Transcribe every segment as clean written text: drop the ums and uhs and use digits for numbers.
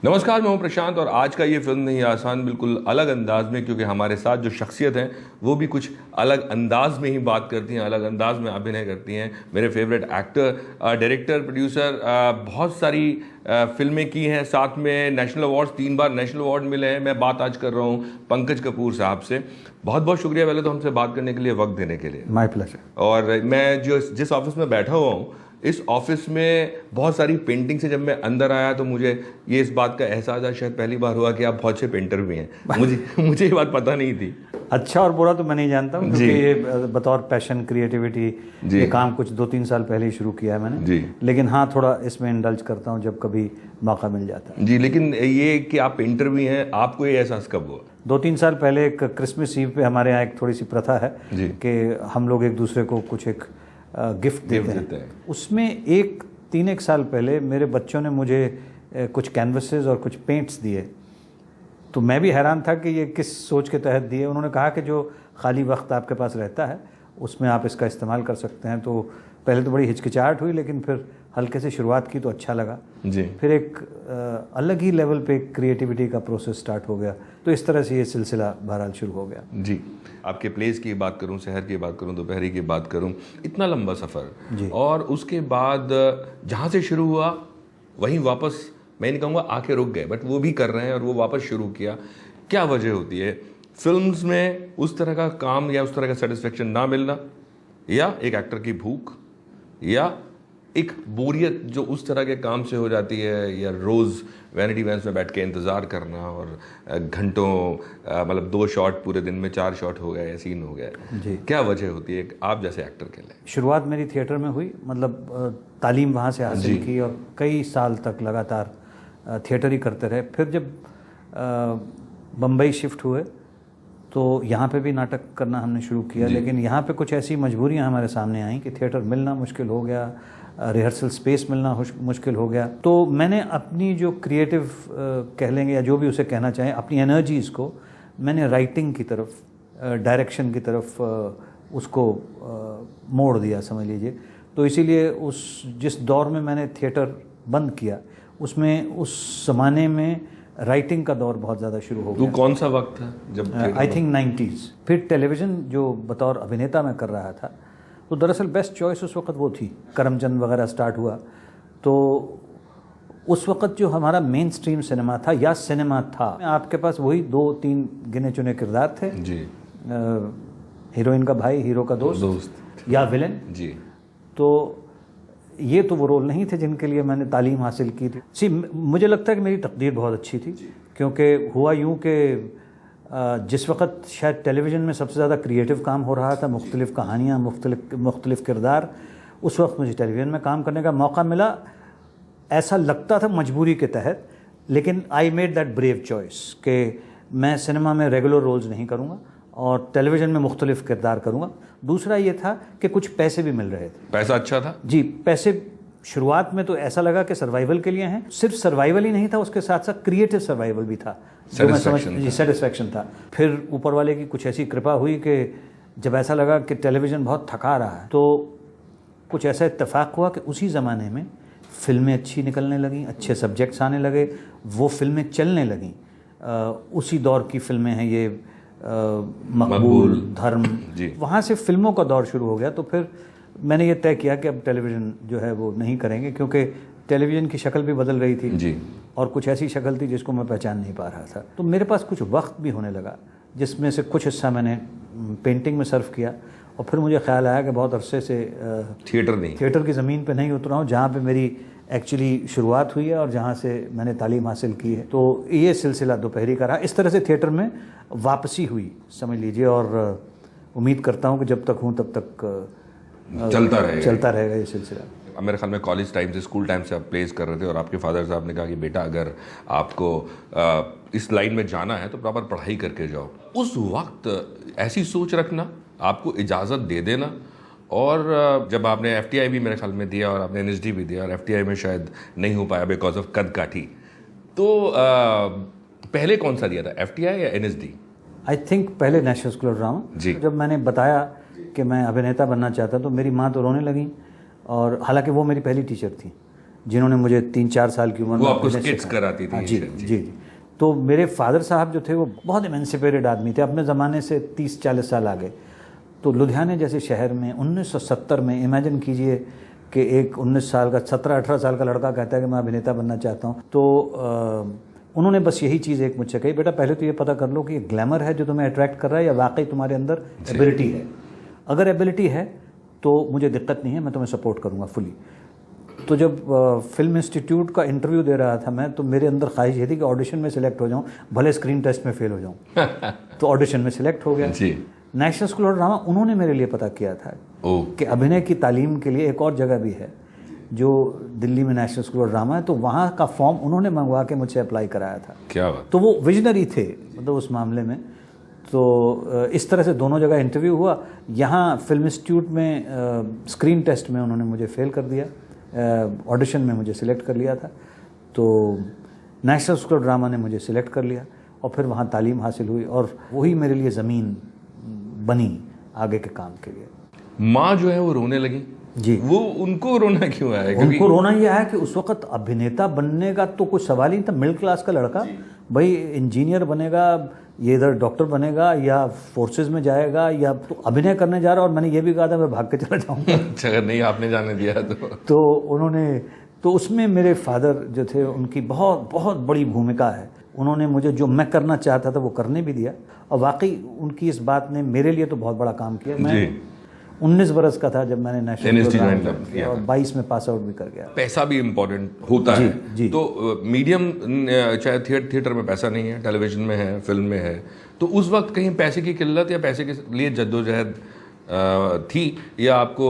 नमस्कार, मैं हूं प्रशांत और आज का ये फिल्म नहीं आसान बिल्कुल अलग अंदाज में, क्योंकि हमारे साथ जो शख्सियत हैं वो भी कुछ अलग अंदाज में ही बात करती हैं, अलग अंदाज में अभिनय करती हैं। मेरे फेवरेट एक्टर, डायरेक्टर, प्रोड्यूसर, बहुत सारी फिल्में की हैं, साथ में नेशनल अवार्ड्स 3 बार नेशनल अवार्ड मिले हैं। मैं बात आज कर रहा हूँ पंकज कपूर साहब से। बहुत बहुत शुक्रिया पहले तो हमसे बात करने के लिए, वक्त देने के लिए। My pleasure. और मैं जिस ऑफिस में बैठा हुआ हूँ, इस ऑफिस में बहुत सारी पेंटिंग से जब मैं अंदर आया तो मुझे ये इस बात का एहसास है, शायद पहली बार हुआ कि आप बहुत अच्छे पेंटर भी हैं। मुझे ये बात पता नहीं थी। अच्छा और बुरा तो मैं नहीं जानता हूँ, क्योंकि ये बतौर पैशन क्रिएटिविटी ये काम कुछ 2-3 साल पहले ही शुरू किया है मैंने जी। लेकिन हाँ, थोड़ा इसमें इंडल्ज करता हूँ जब कभी मौका मिल जाता है जी। लेकिन ये कि आप पेंटर भी हैं, आपको ये एहसास कब हुआ? 2-3 साल पहले एक क्रिसमस ईव पे हमारे यहाँ एक थोड़ी सी प्रथा है कि हम लोग एक दूसरे को कुछ एक गिफ्ट देते हैं। उसमें 3-1 साल पहले मेरे बच्चों ने मुझे कुछ कैनवसेस और कुछ पेंट्स दिए, तो मैं भी हैरान था कि ये किस सोच के तहत दिए। उन्होंने कहा कि जो खाली वक्त आपके पास रहता है उसमें आप इसका इस्तेमाल कर सकते हैं। तो पहले तो बड़ी हिचकिचाहट हुई, लेकिन फिर हल्के से शुरुआत की तो अच्छा लगा जी। फिर एक अलग ही लेवल पे क्रिएटिविटी का प्रोसेस स्टार्ट हो गया। तो इस तरह से ये सिलसिला बहरहाल शुरू हो गया जी। आपके प्लेस की बात करूं, शहर की बात करूं, दोपहरी की बात करूं, इतना लंबा सफ़र जी। और उसके बाद जहाँ से शुरू हुआ वहीं वापस, मैं नहीं कहूँगा आके रुक गए, बट वो भी कर रहे हैं और वो वापस शुरू किया। क्या वजह होती है फिल्म्स में उस तरह का काम या उस तरह का सेटिस्फेक्शन ना मिलना, या एक एक्टर की भूख, या एक बोरियत जो उस तरह के काम से हो जाती है, या रोज़ वैनिटी वैन्स में बैठ के इंतज़ार करना और घंटों, मतलब 2 शॉट पूरे दिन में 4 शॉट हो गए, सीन हो गए जी। क्या वजह होती है आप जैसे एक्टर के लिए? शुरुआत मेरी थिएटर में हुई, मतलब तालीम वहाँ से हासिल की और कई साल तक लगातार थिएटर ही करते रहे। फिर जब बम्बई शिफ्ट हुए तो यहाँ पे भी नाटक करना हमने शुरू किया, लेकिन यहाँ पे कुछ ऐसी मजबूरियाँ हमारे सामने आईं कि थिएटर मिलना मुश्किल हो गया, रिहर्सल स्पेस मिलना मुश्किल हो गया। तो मैंने अपनी जो क्रिएटिव कह लेंगे या जो भी उसे कहना चाहें, अपनी एनर्जीज़ को मैंने राइटिंग की तरफ, डायरेक्शन की तरफ उसको मोड़ दिया, समझ लीजिए। तो इसीलिए जिस दौर में मैंने थिएटर बंद किया, उसमें उस ज़माने में राइटिंग का दौर बहुत ज़्यादा शुरू हो गया। तो कौन सा वक्त था जब? I think 90s। फिर टेलीविज़न जो बतौर अभिनेता मैं कर रहा था, तो दरअसल बेस्ट चॉइस उस वक्त वो थी। करमचंद वगैरह स्टार्ट हुआ, तो उस वक्त जो हमारा मेन स्ट्रीम सिनेमा था या सिनेमा था, आपके पास वही 2-3 गिने चुने किरदार थे जी। हीरोइन का भाई, हीरो का दोस्त या विलेन जी। तो ये तो वो रोल नहीं थे जिनके लिए मैंने तालीम हासिल की थी। मुझे लगता है कि मेरी तकदीर बहुत अच्छी थी, क्योंकि हुआ यूँ कि जिस वक्त शायद टेलीविज़न में सबसे ज़्यादा क्रिएटिव काम हो रहा था, मुख्तलिफ़ कहानियाँ, मुख्तलिफ़ किरदार, उस वक्त मुझे टेलीविज़न में काम करने का मौका मिला। ऐसा लगता था मजबूरी के तहत, लेकिन I made that brave choice कि मैं सिनेमा में रेगुलर रोल्स नहीं करूँगा और टेलीविज़न में मुख्तलिफ़ किरदार करूँगा। दूसरा ये था कि कुछ पैसे भी मिल रहे थे। पैसा अच्छा था जी। पैसे शुरुआत में तो ऐसा लगा कि सर्वाइवल के लिए हैं। सिर्फ सर्वाइवल ही नहीं था, उसके साथ साथ क्रिएटिव सर्वाइवल भी था, जो मैं समझ जी सेटिस्फैक्शन था। फिर ऊपर वाले की कुछ ऐसी कृपा हुई कि जब ऐसा लगा कि टेलीविज़न बहुत थका रहा है, तो कुछ ऐसा इत्तेफाक हुआ कि उसी ज़माने में फिल्में अच्छी निकलने लगीं, अच्छे सब्जेक्ट्स आने लगे, वो फिल्में चलने लगीं। उसी दौर की फिल्में हैं ये, मकबूल, धर्म, वहाँ से फिल्मों का दौर शुरू हो गया। तो फिर मैंने ये तय किया कि अब टेलीविज़न जो है वो नहीं करेंगे, क्योंकि टेलीविज़न की शक्ल भी बदल रही थी जी। और कुछ ऐसी शक्ल थी जिसको मैं पहचान नहीं पा रहा था। तो मेरे पास कुछ वक्त भी होने लगा, जिसमें से कुछ हिस्सा मैंने पेंटिंग में सर्व किया। और फिर मुझे ख्याल आया कि बहुत अरसे से थिएटर की ज़मीन पे नहीं उतरा हूँ, जहाँ पे मेरी एक्चुअली शुरुआत हुई है और जहाँ से मैंने तालीम हासिल की है। तो ये सिलसिला दोपहरी का रहा। इस तरह से थिएटर में वापसी हुई, समझ लीजिए। और उम्मीद करता हूँ कि जब तक हूँ तब तक चलता रहेगा ये सिलसिला। मेरे ख्याल में कॉलेज टाइम से, स्कूल टाइम से आप प्लेस कर रहे थे और आपके फादर साहब ने कहा कि बेटा अगर आपको इस लाइन में जाना है तो प्रॉपर पढ़ाई करके जाओ। उस वक्त ऐसी सोच रखना, आपको इजाज़त दे देना, और जब आपने FTI भी मेरे ख्याल में दिया और आपने NSD भी दिया और FTI में शायद नहीं हो पाया बिकॉज ऑफ कद काठी, तो पहले कौन सा दिया था, FTI या NSD? आई थिंक पहले नेशनल स्कूल ऑफ ड्रामा जी। जब मैंने बताया कि मैं अभिनेता बनना चाहता तो मेरी माँ तो रोने लगी, और हालांकि वो मेरी पहली टीचर थी, जिन्होंने मुझे 3-4 साल की उम्र वो में आपको अभिनय स्किट्स सिखाया। कराती थी? हाँ, जी जी। तो मेरे फादर साहब जो थे वो बहुत एमेंसिपेटेड आदमी थे, अपने ज़माने से 30-40 साल आगे। तो लुधियाने जैसे शहर में 1970 में इमेजिन कीजिए कि एक 19 साल का 17-18 साल का लड़का कहता है कि मैं अभिनेता बनना चाहता हूँ। तो उन्होंने बस यही चीज़ एक मुझसे कही, बेटा पहले तो ये पता कर लो कि ये ग्लैमर है जो तुम्हें अट्रैक्ट कर रहा है या वाकई तुम्हारे अंदर एबिलिटी है। अगर एबिलिटी है तो मुझे दिक्कत नहीं है, मैं तुम्हें सपोर्ट करूँगा फुली। तो जब फिल्म इंस्टीट्यूट का इंटरव्यू दे रहा था मैं, तो मेरे अंदर ख्वाहिश ये थी कि ऑडिशन में सिलेक्ट हो जाऊँ, भले स्क्रीन टेस्ट में फेल हो जाऊँ। तो ऑडिशन में सिलेक्ट हो गया। नेशनल स्कूल ऑफ ड्रामा उन्होंने मेरे लिए पता किया था कि अभिनय की तालीम के लिए एक और जगह भी है जो दिल्ली में नेशनल स्कूल ऑफ ड्रामा है, तो वहाँ का फॉर्म उन्होंने मंगवा के मुझसे अप्लाई कराया था। क्या बात। तो वो विजनरी थे मतलब उस मामले में। तो इस तरह से दोनों जगह इंटरव्यू हुआ। यहाँ फिल्म इंस्टीट्यूट में स्क्रीन टेस्ट में उन्होंने मुझे फेल कर दिया, ऑडिशन में मुझे सिलेक्ट कर लिया था। तो नेशनल स्कूल ऑफ ड्रामा ने मुझे सिलेक्ट कर लिया और फिर वहाँ तालीम हासिल हुई और वही मेरे लिए ज़मीन बनी आगे के काम के लिए। माँ जो है वो रोने लगी जी। वो उनको रोना क्यों आया? उनको रोना यह है कि उस वक्त अभिनेता बनने का तो कोई सवाल ही नहीं था। मिडिल क्लास का लड़का भाई इंजीनियर बनेगा, ये इधर डॉक्टर बनेगा या फोर्सेस में जाएगा या तो अभिनय करने जा रहा। और मैंने ये भी कहा था मैं भाग के चला जाऊँगा। अच्छा, अगर नहीं आपने जाने दिया तो उन्होंने, तो उसमें मेरे फादर जो थे उनकी बहुत बहुत बड़ी भूमिका है। उन्होंने मुझे जो मैं करना चाहता था वो करने भी दिया और वाकई उनकी इस बात ने मेरे लिए तो बहुत बड़ा काम किया। मैं 19 बरस का था जब मैंने नेशनल किया और 22 में पास आउट भी कर गया। पैसा भी इम्पोर्टेंट होता जी, है जी। तो मीडियम चाहे थिएटर में पैसा नहीं है, टेलीविजन में है, फिल्म में है, तो उस वक्त कहीं पैसे की किल्लत या पैसे के लिए जद्दोजहद थी या आपको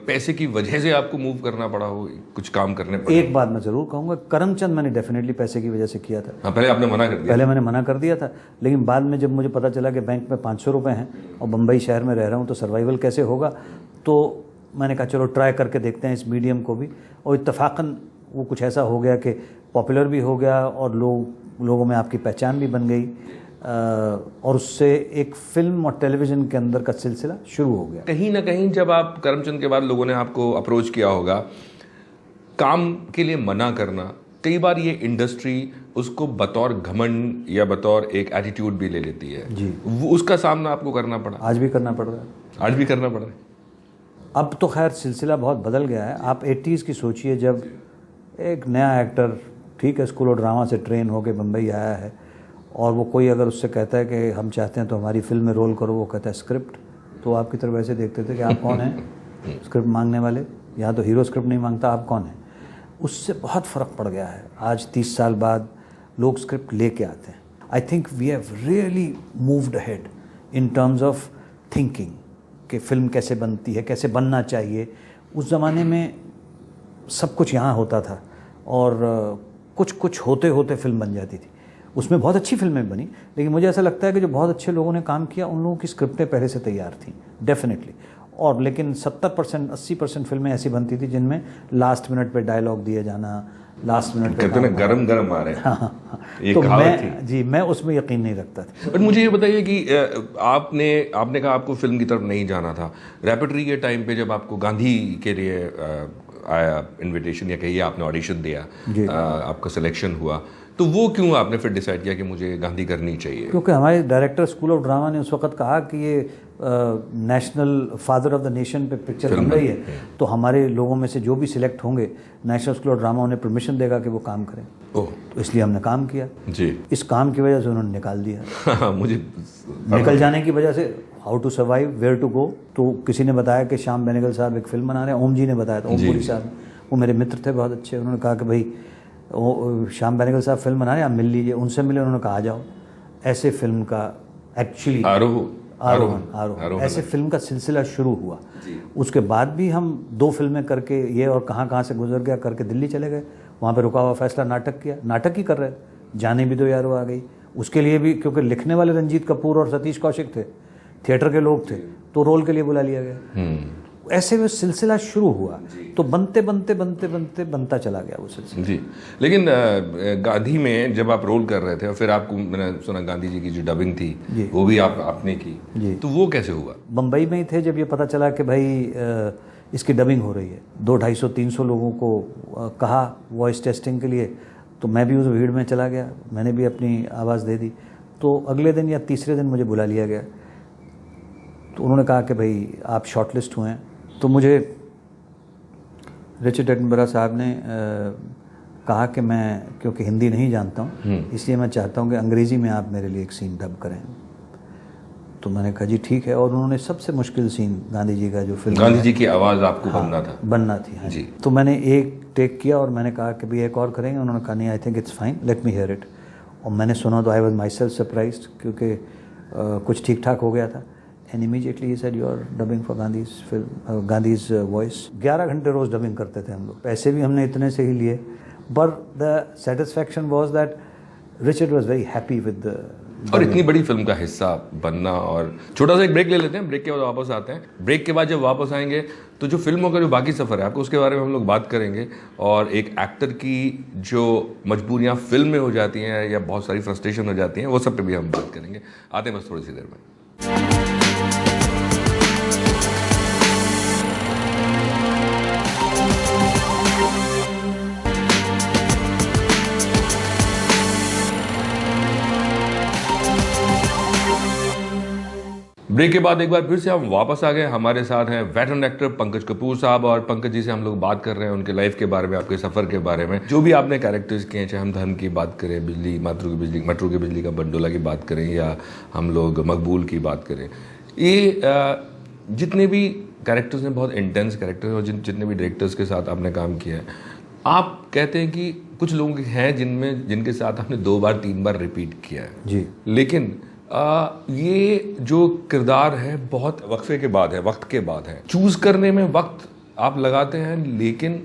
पैसे की वजह से आपको मूव करना पड़ा हो, कुछ काम करने पड़े? एक बात मैं ज़रूर कहूँगा, करमचंद मैंने डेफिनेटली पैसे की वजह से किया था। हाँ, पहले आपने मना कर दिया? पहले मैंने मना कर दिया था, लेकिन बाद में जब मुझे पता चला कि बैंक में 500 रुपये हैं और बम्बई शहर में रह रहा हूँ तो सर्वाइवल कैसे होगा, तो मैंने कहा चलो ट्राई करके देखते हैं इस मीडियम को भी। और इत्तफाकन वो कुछ ऐसा हो गया कि पॉपुलर भी हो गया और लोगों में आपकी पहचान भी बन गई और उससे एक फिल्म और टेलीविज़न के अंदर का सिलसिला शुरू हो गया। कहीं ना कहीं जब आप करमचंद के बाद लोगों ने आपको अप्रोच किया होगा काम के लिए मना करना, कई बार ये इंडस्ट्री उसको बतौर घमंड या बतौर एक एटीट्यूड भी ले लेती है जी। वो उसका सामना आपको करना पड़ा? आज भी करना पड़ रहा है। आज भी करना पड़ रहा है? अब तो खैर सिलसिला बहुत बदल गया है। आप 80s की सोचिए, जब एक नया एक्टर ठीक है स्कूल ऑफ ड्रामा से ट्रेन होकर बम्बई आया है और वो कोई अगर उससे कहता है कि हम चाहते हैं तो हमारी फिल्म में रोल करो, वो कहता है स्क्रिप्ट, तो आपकी तरफ ऐसे देखते थे कि आप कौन हैं स्क्रिप्ट मांगने वाले? यहाँ तो हीरो स्क्रिप्ट नहीं मांगता, आप कौन हैं? उससे बहुत फ़र्क पड़ गया है। आज 30 साल बाद लोग स्क्रिप्ट लेके आते हैं। I think we have really moved ahead in terms of thinking कि फ़िल्म कैसे बनती है, कैसे बनना चाहिए। उस ज़माने में सब कुछ यहाँ होता था और कुछ कुछ होते होते फिल्म बन जाती थी। उसमें बहुत अच्छी फिल्में बनी, लेकिन मुझे ऐसा लगता है कि जो बहुत अच्छे लोगों ने काम किया उन लोगों की स्क्रिप्टें पहले से तैयार थी डेफिनेटली। और लेकिन 70% 80% फिल्में ऐसी बनती थी जिनमें लास्ट मिनट पे डायलॉग दिए जाना, लास्ट मिनट पे गरम गरम आ रहे हैं। ये तो कहावत थी। जी मैं उसमें यकीन नहीं रखता था। बट मुझे ये बताइए कि आपने कहा आपको फिल्म की तरफ नहीं जाना था। रेपेटरी के टाइम पे जब आपको गांधी के लिए आया इनविटेशन या कहिए आपने ऑडिशन दिया, आपका सिलेक्शन हुआ, तो वो क्यों आपने फिर डिसाइड किया कि मुझे गांधी करनी चाहिए? क्योंकि हमारे डायरेक्टर स्कूल ऑफ ड्रामा ने उस वक्त कहा कि ये national father of the nation पे पिक्चर बन रही है, तो हमारे लोगों में से जो भी सिलेक्ट होंगे नेशनल स्कूल ऑफ ड्रामा उन्हें परमिशन देगा कि वो काम करें। तो इसलिए हमने काम किया जी। इस काम की वजह से उन्होंने निकाल दिया। मुझे निकल जाने की वजह से how to survive, where to go, तो किसी ने बताया कि श्याम बेनेगल साहब एक फिल्म बना रहे हैं, ओम जी ने बताया था, ओम पुरी साहब, वो मेरे मित्र थे बहुत अच्छे। उन्होंने कहा कि भाई श्याम बेनेगल साहब फिल्म बना रहे हैं, आप मिल लीजिए। उनसे मिले, उन्होंने कहा आ जाओ। ऐसे फिल्म का एक्चुअली आरोहण ऐसे फिल्म का सिलसिला शुरू हुआ। उसके बाद भी हम 2 फिल्में करके ये और कहाँ से गुजर गया करके दिल्ली चले गए। वहाँ पे रुका हुआ फैसला नाटक किया, नाटक ही कर रहे थे। जाने भी दो यारो आ गई, उसके लिए भी क्योंकि लिखने वाले रंजीत कपूर और सतीश कौशिक थे, थिएटर के लोग थे, तो रोल के लिए बुला लिया गया। ऐसे वो सिलसिला शुरू हुआ, तो बनते बनता चला गया वो सिलसिला। जी। लेकिन गांधी में जब आप रोल कर रहे थे और फिर आपको मैंने सुना गांधी जी की जो डबिंग थी वो भी आपने की, तो वो कैसे हुआ? बम्बई में ही थे जब ये पता चला कि भाई इसकी डबिंग हो रही है, 200-250-300 लोगों को कहा वॉइस टेस्टिंग के लिए, तो मैं भी उस भीड़ में चला गया, मैंने भी अपनी आवाज़ दे दी। तो अगले दिन या तीसरे दिन मुझे बुला लिया गया, तो उन्होंने कहा कि भाई आप शॉर्टलिस्ट हुए हैं। तो मुझे रिचर्ड एटनबरा साहब ने कहा कि मैं क्योंकि हिंदी नहीं जानता हूँ, इसलिए मैं चाहता हूँ कि अंग्रेज़ी में आप मेरे लिए एक सीन डब करें। तो मैंने कहा जी ठीक है, और उन्होंने सबसे मुश्किल सीन गांधी जी का जो फिल्म गांधी जी की आवाज़ आपको बनना थी। हाँ जी। तो मैंने एक टेक किया और मैंने कहा कि भैया एक और करेंगे। उन्होंने कहा नहीं, I think it's fine, let me hear it. और मैंने सुना तो I was myself surprised, क्योंकि कुछ ठीक ठाक हो गया था। एंड इमीडिएटली ही said you are dubbing for Gandhi's film, Gandhi's voice. 11 घंटे रोज़ डबिंग करते थे हम लोग, पैसे भी हमने इतने से ही लिए, but the satisfaction was that Richard was very happy with the. और इतनी बड़ी फिल्म का हिस्सा बनना। और छोटा सा एक ब्रेक ले लेते हैं, ब्रेक के बाद वापस आते हैं। ब्रेक के बाद जब वापस आएंगे तो जो फिल्मों का जो बाकी सफ़र है आपको, उसके बारे में हम लोग बात करेंगे, और एक एक्टर की जो मजबूरियां फिल्म में हो जाती हैं या बहुत सारी फ्रस्ट्रेशन हो जाती हैं, वो सब पे भी हम बात करेंगे। आते हैं बस थोड़ी सी देर में। ब्रेक के बाद एक बार फिर से हम वापस आ गए। हमारे साथ हैं वेटरन एक्टर पंकज कपूर साहब, और पंकज जी से हम लोग बात कर रहे हैं उनके लाइफ के बारे में, आपके सफ़र के बारे में, जो भी आपने कैरेक्टर्स किए हैं, चाहे हम धन की बात करें, बिजली मेट्रो की बिजली का बंडोला की बात करें, या हम लोग मकबूल की बात करें। ये जितने भी कैरेक्टर्स हैं बहुत इंटेंस कैरेक्टर हैं, और जितने भी डायरेक्टर्स के साथ आपने काम किया है, आप कहते हैं कि कुछ लोग हैं जिनके साथ आपने 2 बार 3 बार रिपीट किया है जी, लेकिन ये जो किरदार है बहुत वक्फे के बाद है, वक्त के बाद है। चूज करने में वक्त आप लगाते हैं, लेकिन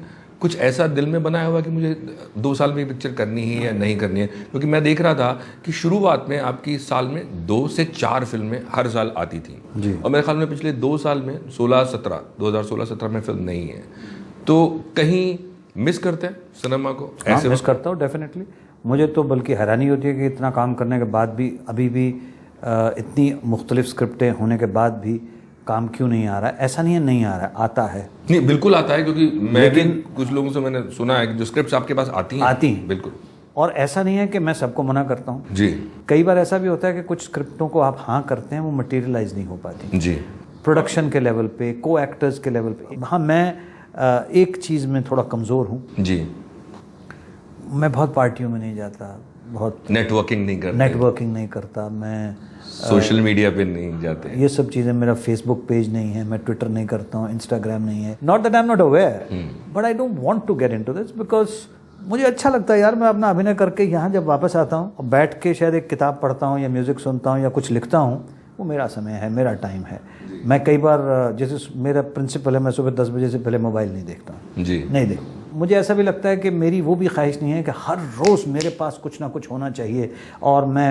कुछ ऐसा दिल में बनाया हुआ कि मुझे 2 साल में पिक्चर करनी है या नहीं करनी है? क्योंकि मैं देख रहा था कि शुरुआत में आपकी साल में 2 से 4 फिल्में हर साल आती थी जी। और मेरे ख्याल में पिछले 2 साल में 2016-17 में फिल्म नहीं है। तो कहीं मिस करते हैं सिनेमा को? ऐसे मिस करता हूँ डेफिनेटली। मुझे तो बल्कि हैरानी होती है कि इतना काम करने के बाद भी अभी भी इतनी मुख्तलिफ स्क्रिप्टें होने के बाद भी काम क्यों नहीं आ रहा है। ऐसा नहीं है नहीं आ रहा है, आता है। नहीं, बिल्कुल आता है, क्योंकि मैं भी कुछ लोगों से मैंने सुना है कि जो स्क्रिप्ट्स आपके पास आती हैं बिल्कुल। और ऐसा नहीं है कि मैं सबको मना करता हूँ जी। कई बार ऐसा भी होता है कि कुछ स्क्रिप्टों को आप हाँ करते हैं, वो मटेरियलाइज नहीं हो पाती जी, प्रोडक्शन के लेवल पे, को एक्टर्स के लेवल पे। हाँ, मैं एक चीज़ में थोड़ा कमज़ोर हूँ जी। मैं बहुत पार्टियों में नहीं जाता, बहुत नेटवर्किंग नहीं करता, मैं सोशल मीडिया पे नहीं जाते, ये सब चीज़ें। मेरा फेसबुक पेज नहीं है, मैं ट्विटर नहीं करता हूँ, इंस्टाग्राम नहीं है। Not that I am not aware, but I don't want to get into this, because मुझे अच्छा लगता है यार। मैं अपना अभिनय करके यहाँ जब वापस आता हूँ और बैठ के शायद एक किताब पढ़ता हूँ या म्यूज़िक सुनता हूँ या कुछ लिखता हूँ, वो मेरा समय है, मेरा टाइम है। मैं कई बार, जैसे मेरा प्रिंसिपल है, मैं सुबह 10 बजे से पहले मोबाइल नहीं देखता जी। नहीं देख। मुझे ऐसा भी लगता है कि मेरी वो भी ख्वाहिश नहीं है कि हर रोज़ मेरे पास कुछ ना कुछ होना चाहिए और मैं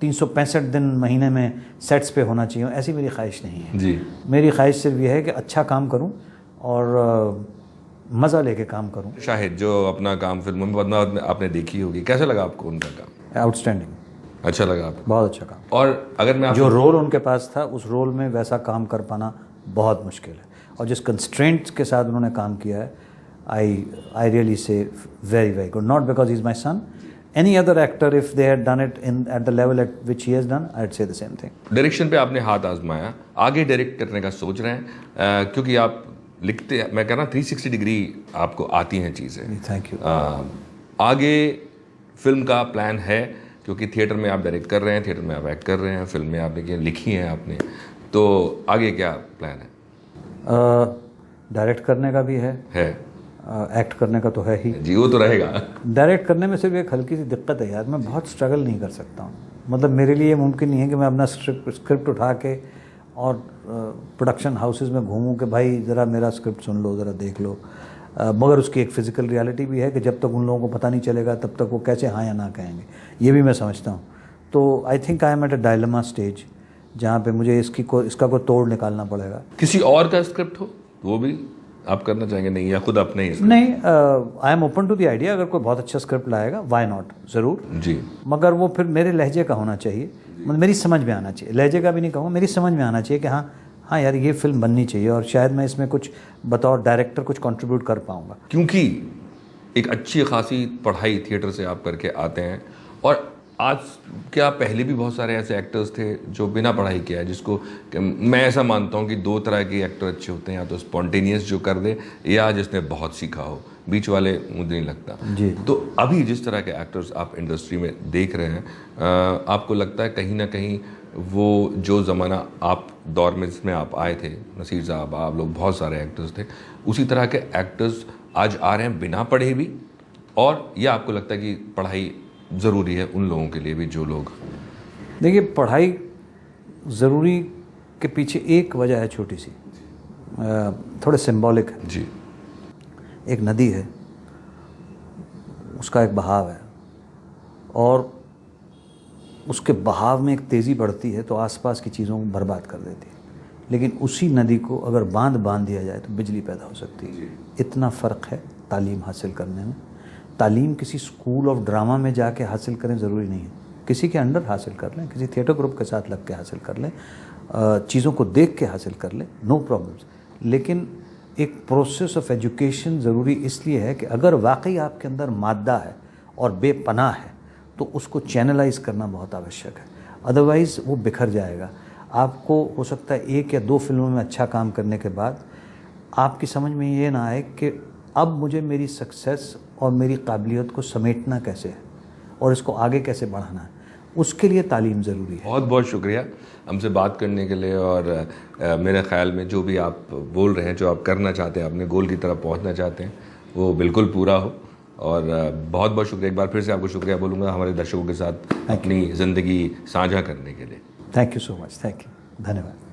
365 दिन महीने में सेट्स पे होना चाहिए, ऐसी मेरी ख्वाहिश नहीं है जी। मेरी ख्वाहिश सिर्फ यह है कि अच्छा काम करूं और मज़ा लेके काम करूं। शाहिद जो अपना काम फिल्मों में बदनाम आपने देखी होगी, कैसा लगा आपको उनका काम? आउटस्टैंडिंग, अच्छा लगा आपको? बहुत अच्छा काम। और अगर मैं जो रोल उनके पास था उस रोल में वैसा काम कर पाना बहुत मुश्किल है, और जिस कंस्ट्रेंट्स के साथ उन्होंने काम किया है, I really say very very good. Not because he's my son. Any other actor, if they had done it at the level at which he has done, I'd say the same thing. Direction पे आपने हाथ आजमाया, आगे direct करने का सोच रहे हैं, क्योंकि आप लिखते, मैं कह रहा 360 डिग्री आपको आती हैं चीज़ें। Thank you. आगे फिल्म का प्लान है, क्योंकि थिएटर में आप डायरेक्ट कर रहे हैं, थिएटर में आप एक्ट कर रहे हैं, फिल्म में आपने लिखी हैं आपने, तो आगे क्या प्लान है? डायरेक्ट करने का भी है, एक्ट करने का तो है ही जी, वो तो रहेगा। डायरेक्ट करने में सिर्फ एक हल्की सी दिक्कत है यार, मैं बहुत स्ट्रगल नहीं कर सकता हूँ। मतलब मेरे लिए मुमकिन नहीं है कि मैं अपना स्क्रिप्ट उठा के और प्रोडक्शन हाउसेस में घूमूं कि भाई ज़रा मेरा स्क्रिप्ट सुन लो, ज़रा देख लो। मगर उसकी एक फ़िज़िकल रियलिटी भी है कि जब तक उन लोगों को पता नहीं चलेगा तब तक वो कैसे हाँ या ना कहेंगे, ये भी मैं समझता हूँ। तो I think I am at a dilemma stage जहाँ पे मुझे इसका कोई तोड़ निकालना पड़ेगा। किसी और का स्क्रिप्ट हो वो भी आप करना चाहेंगे? नहीं, या खुद अपने ही? नहीं, I am open to the idea. अगर कोई बहुत अच्छा स्क्रिप्ट लाएगा, व्हाई नॉट, ज़रूर जी। मगर वो फिर मेरे लहजे का होना चाहिए, मतलब मेरी समझ में आना चाहिए। लहजे का भी नहीं कहूँगा, मेरी समझ में आना चाहिए कि हाँ हाँ यार ये फिल्म बननी चाहिए और शायद मैं इसमें कुछ बतौर डायरेक्टर कुछ कंट्रीब्यूट कर पाऊँगा। क्योंकि एक अच्छी खासी पढ़ाई थिएटर से आप करके आते हैं, और आज क्या पहले भी बहुत सारे ऐसे एक्टर्स थे जो बिना पढ़ाई किया है, जिसको मैं ऐसा मानता हूँ कि दो तरह के एक्टर अच्छे होते हैं, या तो स्पॉन्टेनियस जो कर दे, या जिसने बहुत सीखा हो, बीच वाले मुझे नहीं लगता जी। तो अभी जिस तरह के एक्टर्स आप इंडस्ट्री में देख रहे हैं, आपको लगता है कहीं ना कहीं वो जो ज़माना आप दौर में जिसमें आप आए थे, नसीर साहब, आप लोग, बहुत सारे एक्टर्स थे, उसी तरह के एक्टर्स आज आ रहे हैं बिना पढ़े भी, और यह आपको लगता है कि पढ़ाई ज़रूरी है उन लोगों के लिए भी जो लोग? देखिए पढ़ाई ज़रूरी के पीछे एक वजह है छोटी सी, थोड़े सिंबॉलिक है जी। एक नदी है, उसका एक बहाव है, और उसके बहाव में एक तेज़ी बढ़ती है तो आसपास की चीज़ों को बर्बाद कर देती है, लेकिन उसी नदी को अगर बांध दिया जाए तो बिजली पैदा हो सकती है। इतना फ़र्क है तालीम हासिल करने में। तालीम किसी स्कूल ऑफ ड्रामा में जाके हासिल करें ज़रूरी नहीं है, किसी के अंडर हासिल कर लें, किसी थिएटर ग्रुप के साथ लग के हासिल कर लें, चीज़ों को देख के हासिल कर लें, नो प्रॉब्लम्स। लेकिन एक प्रोसेस ऑफ एजुकेशन ज़रूरी इसलिए है कि अगर वाकई आपके अंदर मादा है और बेपनाह है तो उसको चैनलाइज करना बहुत आवश्यक है, अदरवाइज़ वो बिखर जाएगा। आपको हो सकता है 1 या 2 फिल्मों में अच्छा काम करने के बाद आपकी समझ में ये ना आए कि अब मुझे मेरी सक्सेस और मेरी काबिलियत को समेटना कैसे है और इसको आगे कैसे बढ़ाना है, उसके लिए तालीम ज़रूरी है। बहुत बहुत शुक्रिया हमसे बात करने के लिए, और मेरे ख्याल में जो भी आप बोल रहे हैं, जो आप करना चाहते हैं, अपने गोल की तरफ पहुंचना चाहते हैं, वो बिल्कुल पूरा हो। और बहुत बहुत शुक्रिया, एक बार फिर से आपको शुक्रिया बोलूँगा हमारे दर्शकों के साथ अपनी ज़िंदगी साझा करने के लिए। Thank you so much, thank you, धन्यवाद।